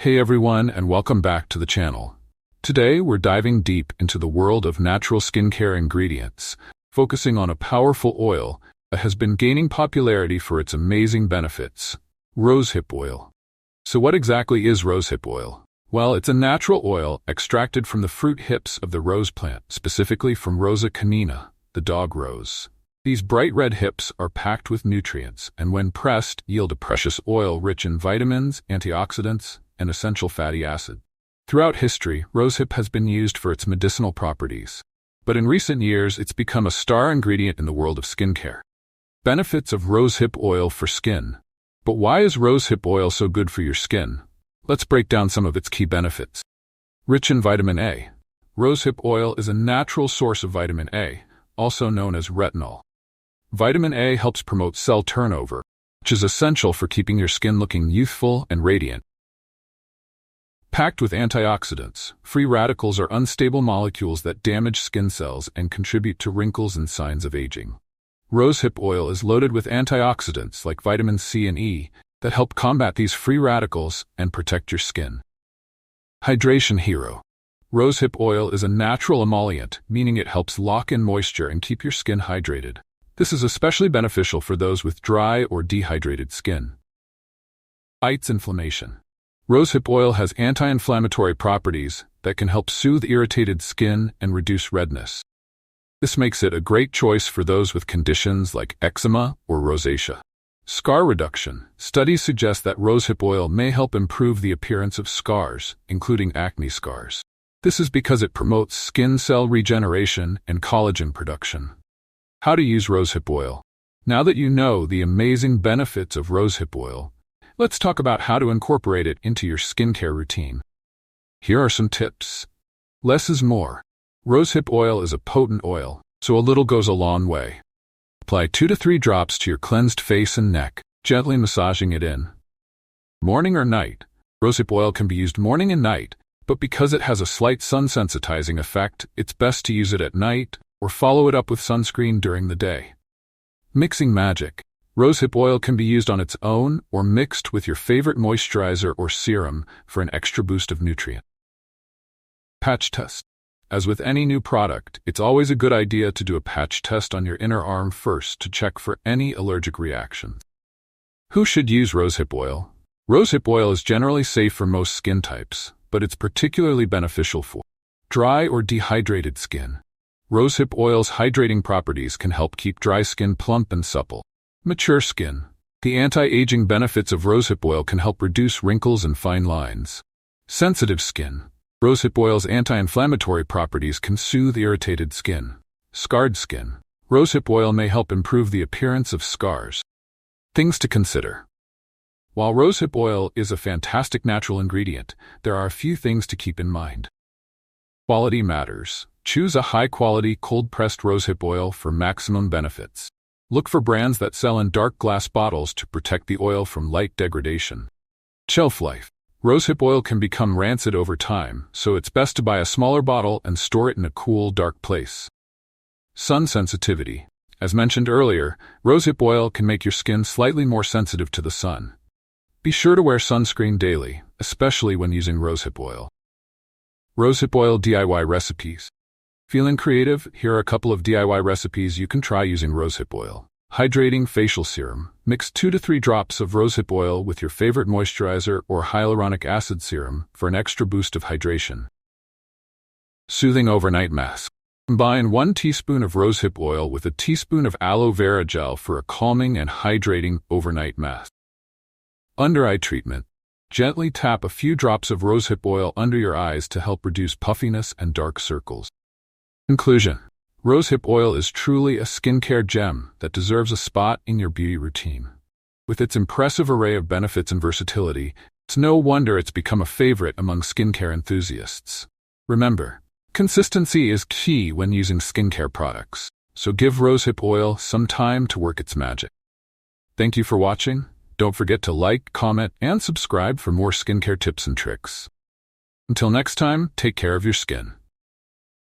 Hey everyone, and welcome back to the channel. Today we're diving deep into the world of natural skincare ingredients, focusing on a powerful oil that has been gaining popularity for its amazing benefits: rosehip oil. So what exactly is rosehip oil? Well, it's a natural oil extracted from the fruit hips of the rose plant, specifically from Rosa canina, the dog rose. These bright red hips are packed with nutrients, and when pressed, yield a precious oil rich in vitamins, antioxidants, and essential fatty acid. Throughout history, rosehip has been used for its medicinal properties, but in recent years it's become a star ingredient in the world of skincare. Benefits of rosehip oil for skin. But why is rosehip oil so good for your skin? Let's break down some of its key benefits. Rich in vitamin A. Rosehip oil is a natural source of vitamin A, also known as retinol. Vitamin A helps promote cell turnover, which is essential for keeping your skin looking youthful and radiant. Packed with antioxidants, free radicals are unstable molecules that damage skin cells and contribute to wrinkles and signs of aging. Rosehip oil is loaded with antioxidants like vitamin C and E that help combat these free radicals and protect your skin. Hydration hero. Rosehip oil is a natural emollient, meaning it helps lock in moisture and keep your skin hydrated. This is especially beneficial for those with dry or dehydrated skin. Fights inflammation. Rosehip oil has anti-inflammatory properties that can help soothe irritated skin and reduce redness. This makes it a great choice for those with conditions like eczema or rosacea. Scar reduction. Studies suggest that rosehip oil may help improve the appearance of scars, including acne scars. This is because it promotes skin cell regeneration and collagen production. How to use rosehip oil. Now that you know the amazing benefits of rosehip oil, let's talk about how to incorporate it into your skincare routine. Here are some tips. Less is more. Rosehip oil is a potent oil, so a little goes a long way. Apply 2 to 3 drops to your cleansed face and neck, gently massaging it in. Morning or night. Rosehip oil can be used morning and night, but because it has a slight sun-sensitizing effect, it's best to use it at night or follow it up with sunscreen during the day. Mixing magic. Rosehip oil can be used on its own or mixed with your favorite moisturizer or serum for an extra boost of nutrient. Patch test. As with any new product, it's always a good idea to do a patch test on your inner arm first to check for any allergic reactions. Who should use rosehip oil? Rosehip oil is generally safe for most skin types, but it's particularly beneficial for dry or dehydrated skin. Rosehip oil's hydrating properties can help keep dry skin plump and supple. Mature skin. The anti-aging benefits of rosehip oil can help reduce wrinkles and fine lines. Sensitive skin. Rosehip oil's anti-inflammatory properties can soothe irritated skin. Scarred skin. Rosehip oil may help improve the appearance of scars. Things to consider. While rosehip oil is a fantastic natural ingredient, there are a few things to keep in mind. Quality matters. Choose a high-quality, cold-pressed rosehip oil for maximum benefits. Look for brands that sell in dark glass bottles to protect the oil from light degradation. Shelf life. Rosehip oil can become rancid over time, so it's best to buy a smaller bottle and store it in a cool, dark place. Sun sensitivity. As mentioned earlier, rosehip oil can make your skin slightly more sensitive to the sun. Be sure to wear sunscreen daily, especially when using rosehip oil. Rosehip oil DIY recipes. Feeling creative? Here are a couple of DIY recipes you can try using rosehip oil. Hydrating facial serum. Mix 2 to 3 drops of rosehip oil with your favorite moisturizer or hyaluronic acid serum for an extra boost of hydration. Soothing overnight mask. Combine 1 teaspoon of rosehip oil with a teaspoon of aloe vera gel for a calming and hydrating overnight mask. Under eye treatment. Gently tap a few drops of rosehip oil under your eyes to help reduce puffiness and dark circles. Conclusion. Rosehip oil is truly a skincare gem that deserves a spot in your beauty routine. With its impressive array of benefits and versatility, it's no wonder it's become a favorite among skincare enthusiasts. Remember, consistency is key when using skincare products, so give rosehip oil some time to work its magic. Thank you for watching. Don't forget to like, comment, and subscribe for more skincare tips and tricks. Until next time, take care of your skin.